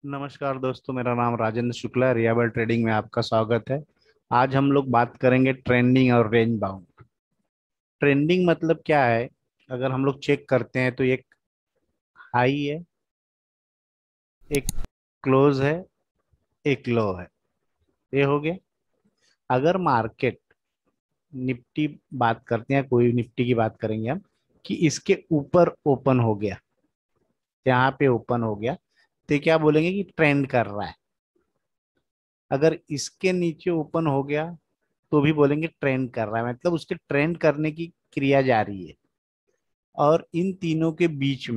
नमस्कार दोस्तों, मेरा नाम राजेंद्र शुक्ला है। रियाबल ट्रेडिंग में आपका स्वागत है। आज हम लोग बात करेंगे ट्रेंडिंग और रेंज बाउंड। ट्रेंडिंग मतलब क्या है? अगर हम लोग चेक करते हैं तो एक हाई है, एक क्लोज है, एक लो है। ये हो गया। अगर मार्केट निफ्टी बात करते हैं, कोई निफ्टी की बात करेंगे हम, कि इसके ऊपर ओपन हो गया, यहाँ पे ओपन हो गया, तो क्या बोलेंगे कि ट्रेंड कर रहा है। अगर इसके नीचे ओपन हो गया तो भी बोलेंगे ट्रेंड कर रहा है, मतलब उसके ट्रेंड करने की क्रिया जारी है। और इन तीनों के बीच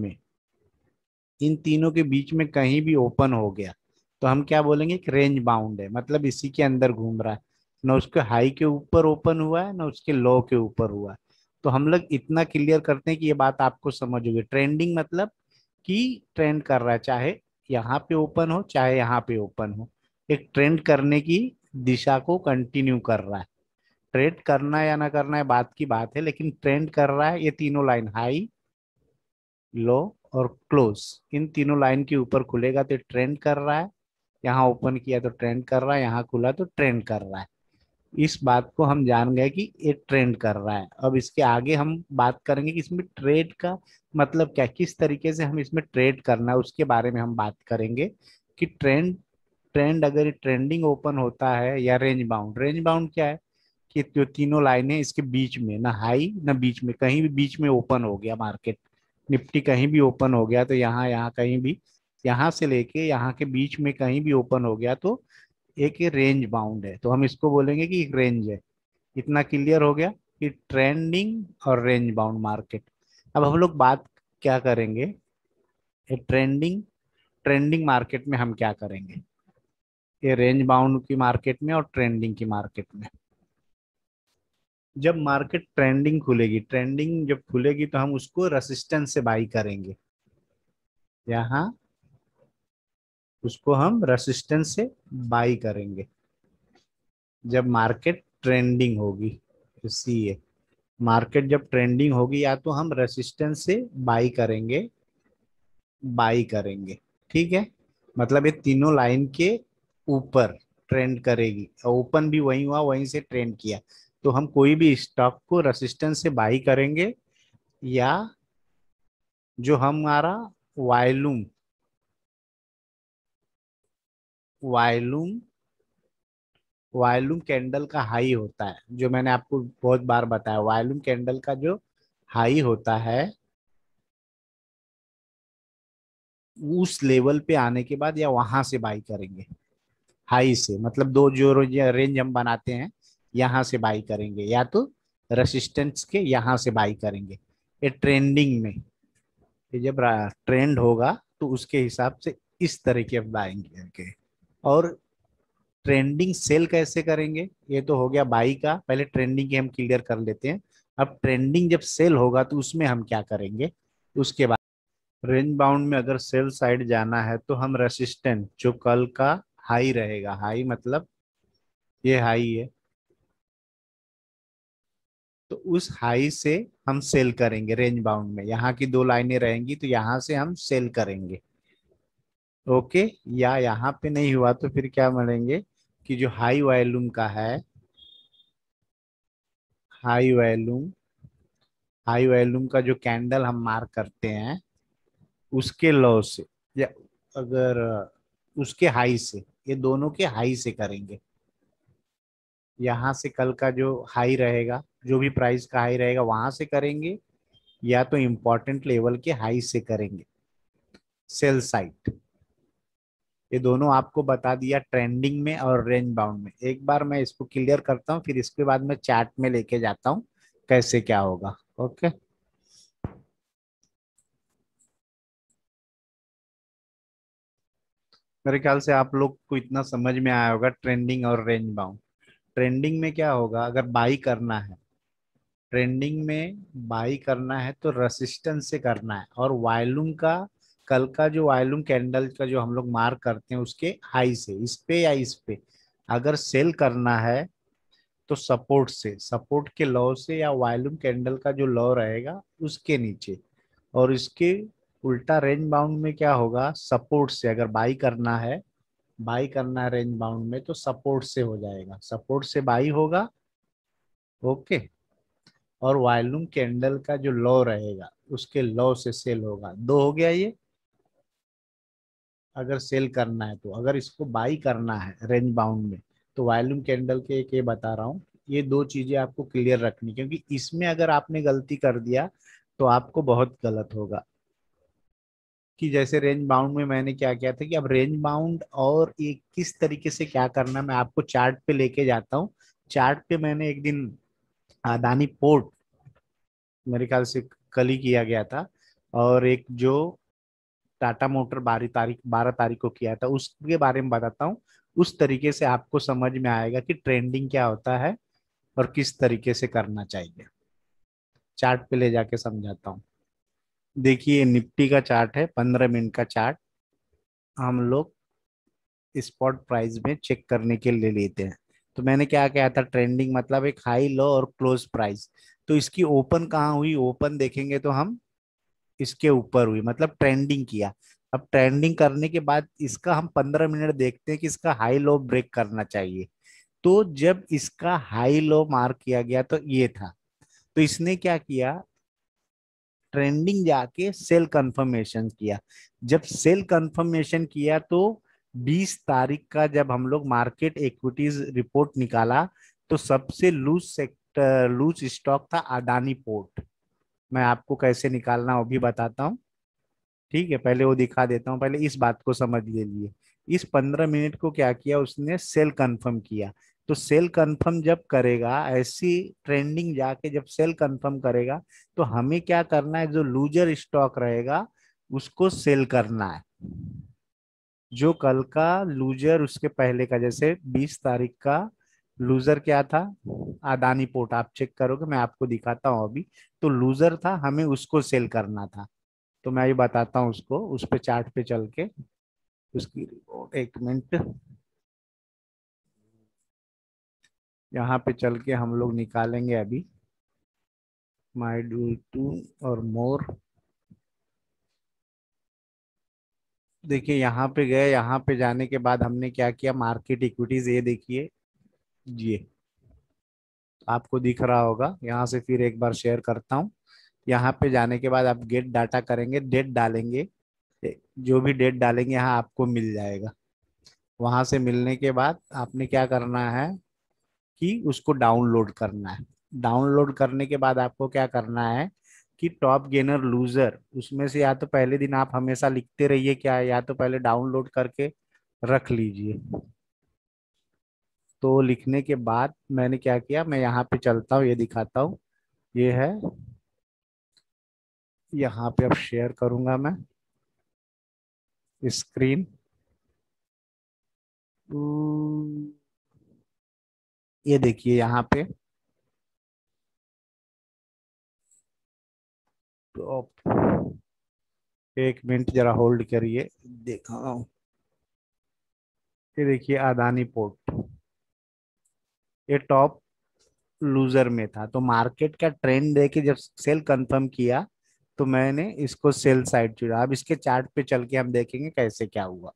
में कहीं भी ओपन हो गया तो हम क्या बोलेंगे? एक रेंज बाउंड है, मतलब इसी के अंदर घूम रहा है। ना उसके हाई के ऊपर ओपन हुआ है, ना उसके लो के ऊपर हुआ है। तो हम लोग इतना क्लियर करते हैं कि ये बात आपको समझ होगी। ट्रेंडिंग मतलब कि ट्रेंड कर रहा है, चाहे यहाँ पे ओपन हो चाहे यहाँ पे ओपन हो, एक ट्रेंड करने की दिशा को कंटिन्यू कर रहा है। ट्रेड करना या ना करना है बात की बात है, लेकिन ट्रेंड कर रहा है। ये तीनों लाइन हाई, लो और क्लोज, इन तीनों लाइन के ऊपर खुलेगा तो ट्रेंड कर रहा है। यहाँ ओपन किया तो ट्रेंड कर रहा है, यहाँ खुला तो ट्रेंड कर रहा है। इस बात को हम जान गए कि ये ट्रेंड कर रहा है। अब इसके आगे हम बात करेंगे कि इसमें ट्रेड का मतलब क्या, किस तरीके से हम इसमें ट्रेड करना है, उसके बारे में हम बात करेंगे। कि ट्रेंड ट्रेंड अगर ट्रेंडिंग ओपन होता है या रेंज बाउंड। रेंज बाउंड क्या है? कि जो तीनों लाइनें इसके बीच में, ना हाई ना बीच में, कहीं भी बीच में ओपन हो गया मार्केट, निफ्टी कहीं भी ओपन हो गया तो यहाँ यहाँ कहीं भी, यहाँ से लेके यहाँ के बीच में कहीं भी ओपन हो गया तो एक ये रेंज बाउंड है। तो हम इसको बोलेंगे कि एक रेंज है। इतना क्लियर हो गया कि ट्रेंडिंग और रेंज बाउंड मार्केट। अब हम लोग बात क्या करेंगे? ये ट्रेंडिंग मार्केट में हम क्या करेंगे? ये रेंज बाउंड की मार्केट में और ट्रेंडिंग की मार्केट में जब मार्केट ट्रेंडिंग जब खुलेगी तो हम उसको रेसिस्टेंस से बाई करेंगे। यहाँ उसको हम रेसिस्टेंस से बाई करेंगे जब मार्केट ट्रेंडिंग होगी। इसी है, मार्केट जब ट्रेंडिंग होगी या तो हम रेसिस्टेंस से बाई करेंगे। ठीक है, मतलब ये तीनों लाइन के ऊपर ट्रेंड करेगी, ओपन भी वही हुआ, वहीं से ट्रेंड किया, तो हम कोई भी स्टॉक को रेसिस्टेंस से बाई करेंगे। या जो हमारा वायलूम वायलूम वायलूम कैंडल का हाई होता है, जो मैंने आपको बहुत बार बताया, वायलूम कैंडल का जो हाई होता है, उस लेवल पे आने के बाद या वहां से बाई करेंगे। हाई से मतलब दो जो रेंज हम बनाते हैं, यहाँ से बाई करेंगे या तो रेसिस्टेंस के यहाँ से बाई करेंगे। ये ट्रेंडिंग में, ये जब ट्रेंड होगा तो उसके हिसाब से इस तरीके बाइंग करके। और ट्रेंडिंग सेल कैसे करेंगे? ये तो हो गया बाई का, पहले ट्रेंडिंग के हम क्लियर कर लेते हैं। अब ट्रेंडिंग जब सेल होगा तो उसमें हम क्या करेंगे उसके बाद। रेंज बाउंड में अगर सेल साइड जाना है तो हम रेसिस्टेंट, जो कल का हाई रहेगा, हाई मतलब ये हाई है, तो उस हाई से हम सेल करेंगे। रेंज बाउंड में यहाँ की दो लाइनें रहेंगी तो यहाँ से हम सेल करेंगे। ओके। या यहाँ पे नहीं हुआ तो फिर क्या मिलेंगे कि जो हाई वॉल्यूम हाई वॉल्यूम का जो कैंडल हम मार्क करते हैं उसके लो से, या अगर उसके हाई से, ये दोनों के हाई से करेंगे। यहाँ से कल का जो हाई रहेगा, जो भी प्राइस का हाई रहेगा वहां से करेंगे, या तो इम्पोर्टेंट लेवल के हाई से करेंगे सेल साइड। ये दोनों आपको बता दिया ट्रेंडिंग में और रेंज बाउंड में। एक बार मैं इसको क्लियर करता हूँ, फिर इसके बाद मैं चार्ट में लेके जाता हूँ कैसे क्या होगा। ओके। मेरे ख्याल से आप लोग को इतना समझ में आया होगा ट्रेंडिंग और रेंज बाउंड। ट्रेंडिंग में क्या होगा? अगर बाई करना है, ट्रेंडिंग में बाई करना है तो रेसिस्टेंस से करना है, और वायलूम का, कल का जो वायलूम कैंडल का जो हम लोग मार्क करते हैं उसके हाई से, इस पे या इस पे। अगर सेल करना है तो सपोर्ट से, सपोर्ट के लो से, या वॉल्यूम कैंडल का जो लो रहेगा उसके नीचे। और इसके उल्टा रेंज बाउंड में क्या होगा, सपोर्ट से अगर बाई करना है, बाई करना है रेंज बाउंड में तो सपोर्ट से हो जाएगा, सपोर्ट से बाई होगा। ओके। और वॉल्यूम कैंडल का जो लो रहेगा उसके लो से सेल होगा, दो हो गया ये। अगर सेल करना है तो, अगर इसको बाई करना है रेंज बाउंड में तो वॉल्यूम कैंडल के एक ये बता रहा हूँ, ये दो चीजें आपको क्लियर रखनी, क्योंकि इसमें अगर आपने गलती कर दिया तो आपको बहुत गलत होगा। कि जैसे रेंज बाउंड में मैंने क्या किया था कि अब रेंज बाउंड और ये किस तरीके से क्या करना है, मैं आपको चार्ट पे लेके जाता हूँ। चार्ट पे मैंने एक दिन अदानी पोर्ट, मेरे ख्याल से कल ही किया गया था, और एक जो टाटा मोटर 12 तारीख को किया था, उसके बारे में बताता हूँ। उस तरीके से आपको समझ में आएगा कि ट्रेंडिंग क्या होता है और किस तरीके से करना चाहिए। चार्ट पे ले जाके समझाता हूँ। देखिए निफ्टी का चार्ट है, 15 मिनट का चार्ट। हम लोग स्पॉट प्राइस में चेक करने के लिए लेते हैं। तो मैंने क्या किया था, ट्रेंडिंग मतलब एक हाई लो और क्लोज प्राइस। तो इसकी ओपन कहाँ हुई, ओपन देखेंगे तो हम इसके ऊपर हुई, मतलब ट्रेंडिंग किया। अब ट्रेंडिंग करने के बाद इसका हम 15 मिनट देखते हैं कि इसका हाई लो ब्रेक करना चाहिए। तो जब इसका हाई लो मार्क किया गया तो ये था, तो इसने क्या किया, ट्रेंडिंग जाके सेल कंफर्मेशन किया। जब सेल कंफर्मेशन किया तो 20 तारीख का जब हम लोग मार्केट इक्विटीज रिपोर्ट निकाला तो सबसे लूज सेक्टर, लूज स्टॉक था अडानी पोर्ट। मैं आपको कैसे निकालना वो भी बताता हूँ। ठीक है, पहले वो दिखा देता हूँ, पहले इस बात को समझ लीजिए। इस 15 मिनट को क्या किया उसने, सेल कंफर्म किया। तो सेल कंफर्म जब करेगा, ऐसी ट्रेंडिंग जाके जब सेल कंफर्म करेगा तो हमें क्या करना है, जो लूजर स्टॉक रहेगा उसको सेल करना है। जो कल का लूजर, उसके पहले का, जैसे 20 तारीख का लूजर क्या था, अदानी पोर्ट, आप चेक करोगे, मैं आपको दिखाता हूँ अभी। तो लूजर था, हमें उसको सेल करना था। तो मैं ये बताता हूँ उसको, उस पे चार्ट पे चल के उसकी रिपोर्ट, एक मिनट। यहाँ पे चल के हम लोग निकालेंगे अभी, माई डू टू और मोर। देखिए यहाँ पे गए, यहाँ पे जाने के बाद हमने क्या किया, मार्केट इक्विटीज, ये देखिए, ये आपको दिख रहा होगा। यहाँ से फिर एक बार शेयर करता हूँ। यहाँ पे जाने के बाद आप गेट डाटा करेंगे, डेट डालेंगे, जो भी डेट डालेंगे यहाँ आपको मिल जाएगा। वहां से मिलने के बाद आपने क्या करना है कि उसको डाउनलोड करना है। डाउनलोड करने के बाद आपको क्या करना है कि टॉप गेनर लूजर, उसमें से या तो पहले दिन आप हमेशा लिखते रहिए क्या है, या तो पहले डाउनलोड करके रख लीजिए। तो लिखने के बाद मैंने क्या किया, मैं यहाँ पे चलता हूँ, ये दिखाता हूँ। ये है, यहाँ पे अब शेयर करूंगा मैं स्क्रीन। ये देखिए यहाँ पे टॉप, एक मिनट जरा होल्ड करिए, देखा हूँ। ये देखिए अदानी पोर्ट, ये टॉप लूजर में था। तो मार्केट का ट्रेंड देके जब सेल कंफर्म किया तो मैंने इसको सेल साइड चुना। अब इसके चार्ट पे चल के हम देखेंगे कैसे क्या हुआ।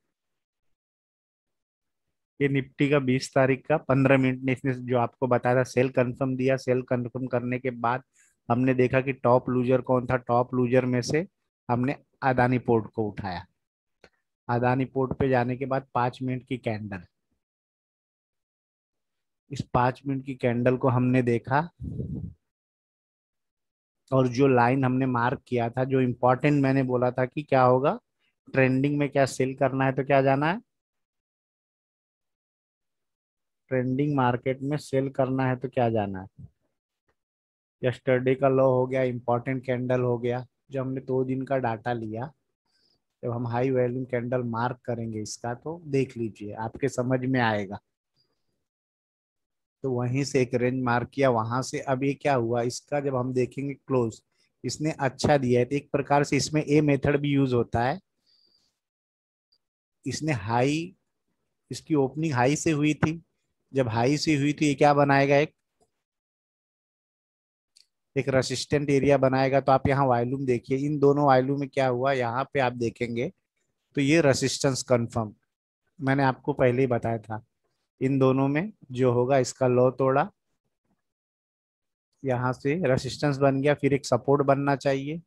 ये निफ्टी का 20 तारीख का 15 मिनट में इसने जो आपको बताया था सेल कंफर्म दिया। सेल कंफर्म करने के बाद हमने देखा कि टॉप लूजर कौन था, टॉप लूजर में से हमने अदानी पोर्ट को उठाया। अदानी पोर्ट पे जाने के बाद 5 मिनट की कैंडल, इस 5 मिनट की कैंडल को हमने देखा, और जो लाइन हमने मार्क किया था, जो इम्पोर्टेंट मैंने बोला था कि क्या होगा, ट्रेंडिंग में क्या सेल करना है तो क्या जाना है, ट्रेंडिंग मार्केट में सेल करना है तो क्या जाना है। यस्टरडे का लो हो गया, इंपॉर्टेंट कैंडल हो गया। जो हमने 2 दिन का डाटा लिया, जब हम हाई वैल्यू कैंडल मार्क करेंगे इसका तो देख लीजिए आपके समझ में आएगा। तो वहीं से एक रेंज मार्क किया, वहां से अब ये क्या हुआ, इसका जब हम देखेंगे क्लोज, इसने अच्छा दिया है, तो एक प्रकार से इसमें ए मेथड भी यूज होता है। इसने हाई, इसकी ओपनिंग हाई से हुई थी, जब हाई से हुई थी ये क्या बनाएगा, एक एक रेसिस्टेंट एरिया बनाएगा। तो आप यहाँ वॉल्यूम देखिए, इन दोनों वॉल्यूम में क्या हुआ, यहाँ पे आप देखेंगे तो ये रेसिस्टेंस कंफर्म, मैंने आपको पहले ही बताया था। इन दोनों में जो होगा, इसका लो तोड़ा, यहाँ से रेसिस्टेंस बन गया, फिर एक सपोर्ट बनना चाहिए।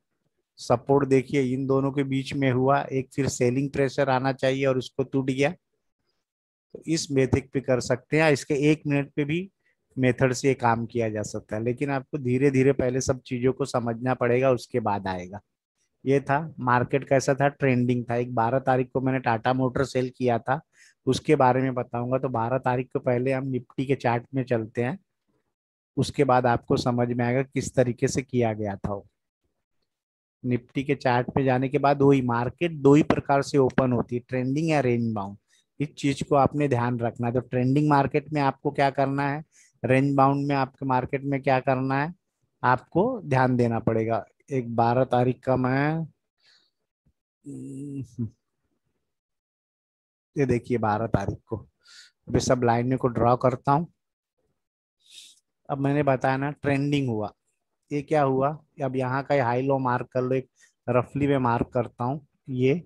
सपोर्ट देखिए इन दोनों के बीच में हुआ एक, फिर सेलिंग प्रेशर आना चाहिए और उसको टूट गया। तो इस मेथड पे कर सकते हैं, इसके 1 मिनट पे भी मेथड से ये काम किया जा सकता है, लेकिन आपको धीरे धीरे पहले सब चीजों को समझना पड़ेगा, उसके बाद आएगा। ये था मार्केट कैसा था, ट्रेंडिंग था। एक 12 तारीख को मैंने टाटा मोटर सेल किया था, उसके बारे में बताऊंगा। तो 12 तारीख को पहले हम निफ्टी के चार्ट में चलते हैं, उसके बाद आपको समझ में आएगा किस तरीके से किया गया था वो। निफ्टी के चार्ट पे जाने के बाद वही मार्केट दो ही प्रकार से ओपन होती है, ट्रेंडिंग या रेंज बाउंड। इस चीज को आपने ध्यान रखना है। तो ट्रेंडिंग मार्केट में आपको क्या करना है, रेंज बाउंड में आपके मार्केट में क्या करना है, आपको ध्यान देना पड़ेगा। एक 12 तारीख का मैं ये देखिए 12 तारीख को अभी सब लाइनों को ड्रॉ करता हूँ। अब मैंने बताया ना ट्रेंडिंग हुआ, ये क्या हुआ, अब यहाँ का हाई लो मार्क कर लो, एक रफली में मार्क करता हूँ। ये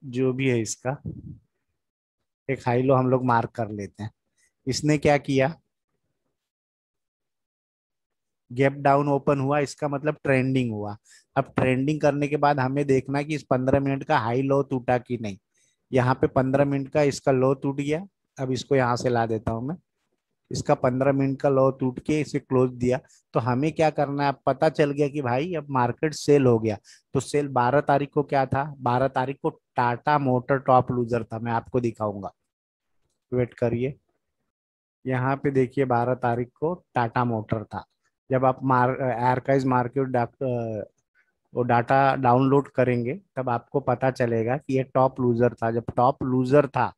जो भी है इसका एक हाई लो हम लोग मार्क कर लेते हैं। इसने क्या किया, गैप डाउन ओपन हुआ, इसका मतलब ट्रेंडिंग हुआ। अब ट्रेंडिंग करने के बाद हमें देखना है कि इस 15 मिनट का हाई लो टूटा कि नहीं। यहाँ पे 15 मिनट का इसका लो टूट गया। अब इसको यहाँ से ला देता हूँ मैं, इसका 15 मिनट का लो टूट के इसे क्लोज दिया। तो हमें क्या करना है, अब पता चल गया कि भाई अब मार्केट सेल हो गया। तो सेल 12 तारीख को क्या था, 12 तारीख को टाटा मोटर टॉप लूजर था, मैं आपको दिखाऊंगा, वेट करिए। यहाँ पे देखिए 12 तारीख को टाटा मोटर था। जब आप आर्काइव मार्केट वो डाटा डाउनलोड करेंगे तब आपको पता चलेगा कि ये टॉप लूजर था। जब टॉप लूजर था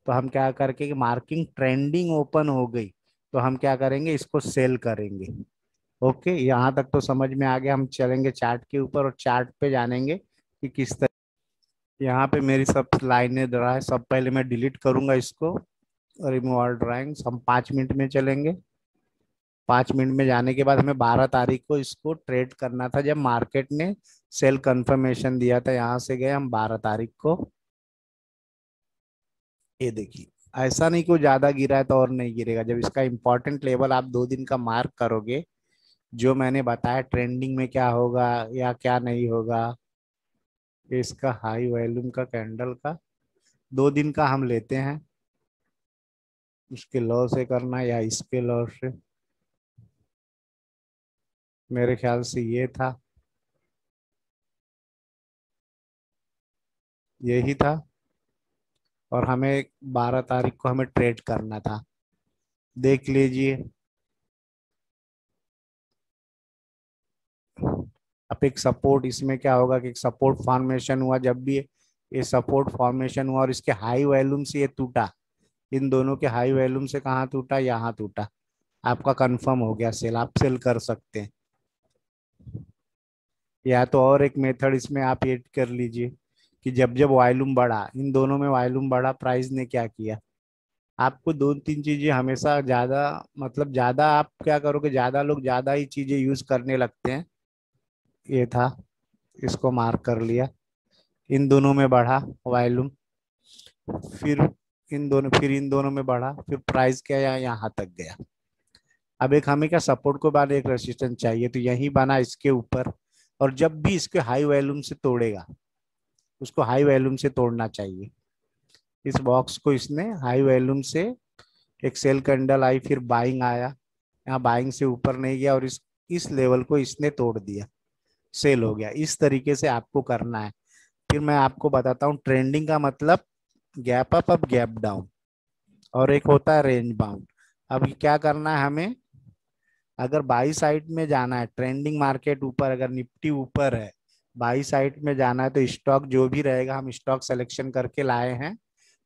तो हम क्या करके कि मार्किंग ट्रेंडिंग ओपन हो गई, तो हम क्या करेंगे, इसको सेल करेंगे। ओके, यहाँ तक तो समझ में आ गया। हम चलेंगे चार्ट के ऊपर और चार्ट पे जानेंगे कि किस तरह। यहाँ पे मेरी सब लाइनें ड्रा है, सब पहले मैं डिलीट करूंगा इसको, रिमूव ऑल ड्राइंग्स। हम 5 मिनट में चलेंगे। 5 मिनट में जाने के बाद हमें 12 तारीख को इसको ट्रेड करना था, जब मार्केट ने सेल कंफर्मेशन दिया था। यहाँ से गए हम 12 तारीख को, ये देखिए ऐसा नहीं कि वो ज्यादा गिरा है तो और नहीं गिरेगा। जब इसका इंपॉर्टेंट लेवल आप 2 दिन का मार्क करोगे, जो मैंने बताया ट्रेंडिंग में क्या होगा या क्या नहीं होगा, ये इसका हाई वॉल्यूम का कैंडल का 2 दिन का हम लेते हैं, उसके लो से करना या इसके लो से, मेरे ख्याल से ये था, यही था। और हमें 12 तारीख को हमें ट्रेड करना था, देख लीजिए। अब एक सपोर्ट, इसमें क्या होगा कि एक सपोर्ट फॉर्मेशन हुआ, जब भी ये सपोर्ट फॉर्मेशन हुआ और इसके हाई वॉल्यूम से ये टूटा, इन दोनों के हाई वॉल्यूम से कहाँ टूटा, यहाँ टूटा, आपका कंफर्म हो गया सेल, आप सेल कर सकते हैं। या तो और एक मेथड इसमें आप ऐड कर लीजिए कि जब जब वॉल्यूम बढ़ा, इन दोनों में वॉल्यूम बढ़ा, प्राइस ने क्या किया, आपको 2-3 चीजें हमेशा ज्यादा, मतलब ज्यादा आप क्या करोगे, ज्यादा लोग ज्यादा ही चीजें यूज करने लगते हैं। ये था, इसको मार्क कर लिया। इन दोनों में बढ़ा वॉल्यूम, फिर इन दोनों में बढ़ा, फिर प्राइस क्या यहाँ तक गया। अब एक हमें क्या सपोर्ट को बाद एक रेसिस्टेंस चाहिए, तो यही बना इसके ऊपर। और जब भी इसके हाई वॉल्यूम से तोड़ेगा, उसको हाई वॉल्यूम से तोड़ना चाहिए। इस बॉक्स को इसने हाई वॉल्यूम से एक सेल कैंडल आई, फिर बाइंग आया, यहाँ बाइंग से ऊपर नहीं गया और इस लेवल को इसने तोड़ दिया, सेल हो गया। इस तरीके से आपको करना है। फिर मैं आपको बताता हूँ ट्रेंडिंग का मतलब, गैप अप, अब गैप डाउन, और एक होता है रेंज बाउंड। अब क्या करना है हमें, अगर बाई साइड में जाना है, ट्रेंडिंग मार्केट ऊपर, अगर निफ्टी ऊपर है, बाई साइड में जाना है, तो स्टॉक जो भी रहेगा, हम स्टॉक सिलेक्शन करके लाए हैं,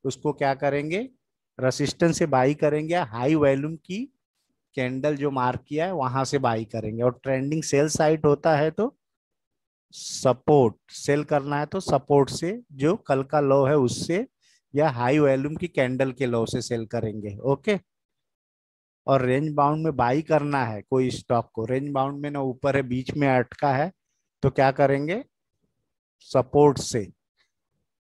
उसको क्या करेंगे, रेसिस्टेंस से बाई करेंगे, हाई वॉल्यूम की कैंडल जो मार्क किया है वहां से बाई करेंगे। और ट्रेंडिंग सेल साइड होता है तो सपोर्ट, सेल करना है तो सपोर्ट से, जो कल का लो है उससे, या हाई वॉल्यूम की कैंडल के लो से सेल करेंगे। ओके। और रेंज बाउंड में बाई करना है कोई स्टॉक को, रेंज बाउंड में ना ऊपर है बीच में अटका है, तो क्या करेंगे, सपोर्ट से,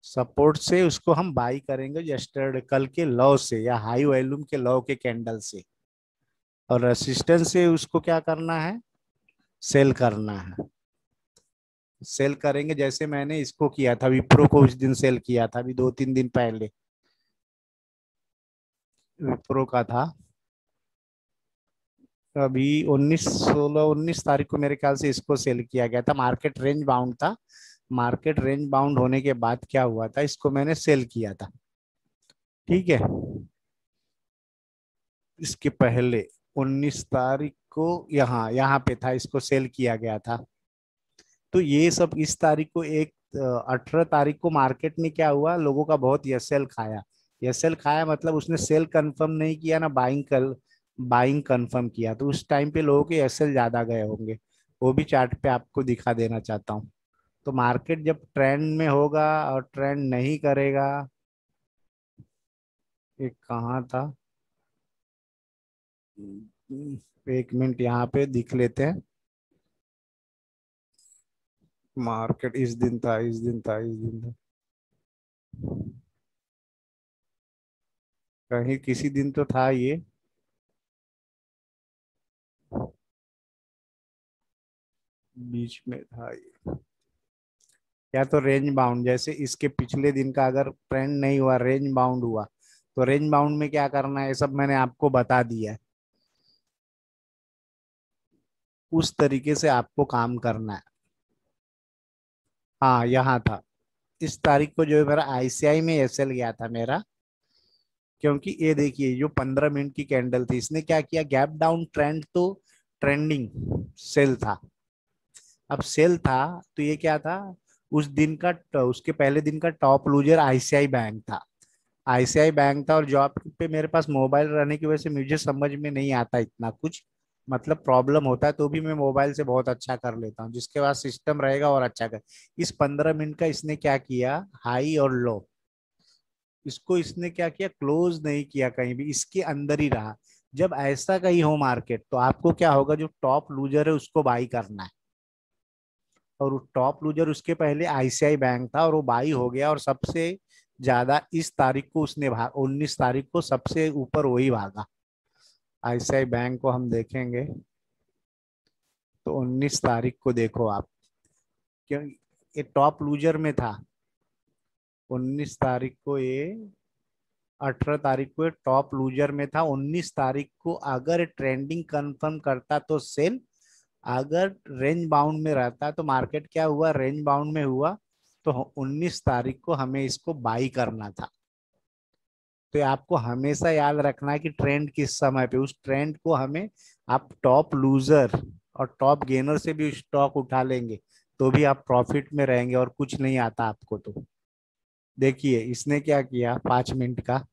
सपोर्ट से उसको हम बाई करेंगे यस्टरडे कल के लो से या हाई वॉल्यूम के लो के कैंडल से, और रेसिस्टेंस से उसको क्या करना है, सेल करना है। सेल करेंगे जैसे मैंने इसको किया था, विप्रो को उस दिन सेल किया था, अभी 2-3 दिन पहले विप्रो का था, अभी 19 तारीख को मेरे ख्याल से इसको सेल किया गया था, मार्केट रेंज बाउंड था। मार्केट रेंज बाउंड होने के बाद क्या हुआ था, इसको मैंने सेल किया था। ठीक है, इसके पहले 19 तारीख को यहाँ यहाँ पे था, इसको सेल किया गया था। तो ये सब इस तारीख को, एक 18 तारीख को मार्केट में क्या हुआ, लोगों का बहुत यसेल खाया। यसेल खाया मतलब उसने सेल कंफर्म नहीं किया ना बाइंग, कल बाइंग कंफर्म किया, तो उस टाइम पे लोगों के एसएल ज्यादा गए होंगे। वो भी चार्ट पे आपको दिखा देना चाहता हूँ। तो मार्केट जब ट्रेंड में होगा और ट्रेंड नहीं करेगा, ये कहाँ था, 1 मिनट यहाँ पे दिख लेते हैं। मार्केट इस दिन था, इस दिन था, इस दिन था, कहीं किसी दिन तो था ये, बीच में था ये, या तो रेंज बाउंड, जैसे इसके पिछले दिन का अगर ट्रेंड नहीं हुआ, रेंज बाउंड हुआ, तो रेंज बाउंड में क्या करना है, ये सब मैंने आपको बता दिया है। उस तरीके से आपको काम करना है। हाँ यहाँ था, इस तारीख को जो है मेरा आईसीआई में एसएल गया था मेरा, क्योंकि ये देखिए जो 15 मिनट की कैंडल थी, इसने क्या किया, गैप डाउन ट्रेंड तो ट्रेंडिंग सेल था। अब सेल था तो ये क्या था, उस दिन का, उसके पहले दिन का टॉप लूजर आईसीआई बैंक था। आईसीआई बैंक था, और जॉब पे मेरे पास मोबाइल रहने की वजह से मुझे समझ में नहीं आता इतना कुछ, मतलब प्रॉब्लम होता है तो भी मैं मोबाइल से बहुत अच्छा कर लेता हूँ, जिसके पास सिस्टम रहेगा और अच्छा कर। इस 15 मिनट का इसने क्या किया, हाई और लो, इसको इसने क्या किया, क्लोज नहीं किया कहीं भी, इसके अंदर ही रहा। जब ऐसा कहीं हो मार्केट, तो आपको क्या होगा, जो टॉप लूजर है उसको बाई करना है। और वो टॉप लूजर उसके पहले आईसीआई बैंक था, और वो बाई हो गया, और सबसे ज्यादा इस तारीख को उसने भाग, 19 तारीख को सबसे ऊपर वही भागा। आईसीआई बैंक को हम देखेंगे तो 19 तारीख को देखो आप, क्यों, ये टॉप लूजर में था। 19 तारीख को ये, 18 तारीख को ये टॉप लूजर में था। 19 तारीख को अगर ट्रेंडिंग कंफर्म करता तो सेल, अगर रेंज बाउंड में रहता तो मार्केट क्या हुआ, रेंज बाउंड में हुआ, तो 19 तारीख को हमें इसको बाई करना था। तो ये आपको हमेशा याद रखना है कि ट्रेंड किस समय पे, उस ट्रेंड को हमें, आप टॉप लूजर और टॉप गेनर से भी स्टॉक उठा लेंगे तो भी आप प्रॉफिट में रहेंगे, और कुछ नहीं आता आपको तो। देखिए इसने क्या किया, 5 मिनट का,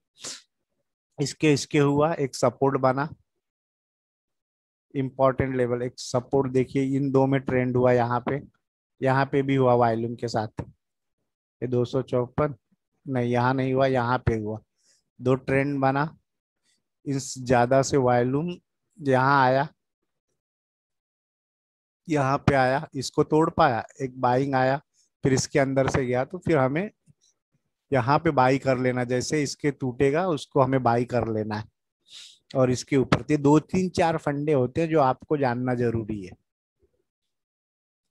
इसके इसके हुआ, एक सपोर्ट बना, इंपॉर्टेंट लेवल, एक सपोर्ट, देखिए इन दो में ट्रेंड हुआ, यहाँ पे भी हुआ वॉल्यूम के साथ, ये 254, नहीं यहाँ नहीं हुआ, यहाँ पे हुआ, दो ट्रेंड बना, इस ज्यादा से वॉल्यूम यहाँ आया, यहाँ पे आया, इसको तोड़ पाया, एक बाइंग आया, फिर इसके अंदर से गया, तो फिर हमें यहाँ पे बाई कर लेना, जैसे इसके टूटेगा उसको हमें बाई कर लेना है। और इसके ऊपर ये 2-3-4 फंडे होते हैं जो आपको जानना जरूरी है।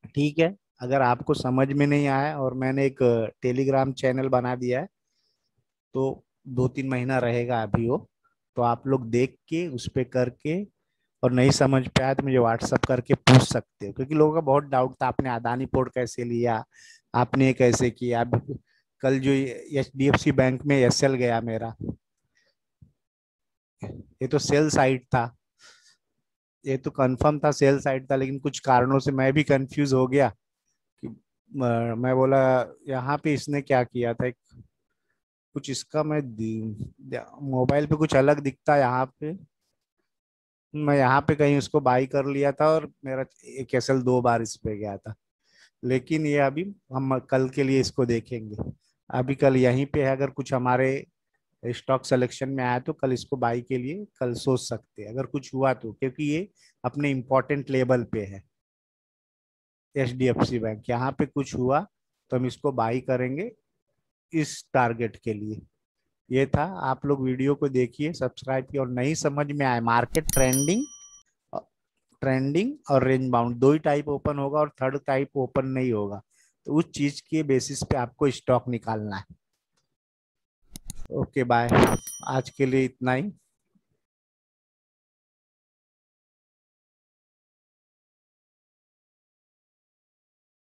ठीक है, अगर आपको समझ में नहीं आया, और मैंने एक टेलीग्राम चैनल बना दिया है, तो 2-3 महीना रहेगा अभी वो, तो आप लोग देख के उस पे करके, और नहीं समझ पे आया तो मुझे व्हाट्सअप करके पूछ सकते हो, क्योंकि लोगों का बहुत डाउट था, आपने अदानी पोर्ट कैसे लिया, आपने ये कैसे किया। अब कल जो एचडीएफसी बैंक में एसएल गया मेरा, ये तो सेल साइड था, ये तो कंफर्म था सेल साइड था, लेकिन कुछ कारणों से मैं भी कंफ्यूज हो गया कि मैं बोला, यहाँ पे इसने क्या किया था, कुछ इसका मैं मोबाइल पे कुछ अलग दिखता है यहाँ पे, मैं यहाँ पे कहीं उसको बाई कर लिया था, और मेरा एक एसएल 2 बार इस पे गया था। लेकिन ये अभी हम कल के लिए इसको देखेंगे, अभी कल यहीं पे है, अगर कुछ हमारे स्टॉक सिलेक्शन में आया तो कल इसको बाई के लिए कल सोच सकते हैं अगर कुछ हुआ तो, क्योंकि ये अपने इंपॉर्टेंट लेवल पे है। HDFC बैंक यहाँ पे कुछ हुआ तो हम इसको बाई करेंगे इस टारगेट के लिए। ये था, आप लोग वीडियो को देखिए, सब्सक्राइब किए, और नहीं समझ में आए मार्केट ट्रेंडिंग, ट्रेंडिंग और रेंज बाउंड दो ही टाइप ओपन होगा और थर्ड टाइप ओपन नहीं होगा, तो उस चीज के बेसिस पे आपको स्टॉक निकालना है। ओके बाय, आज के लिए इतना ही।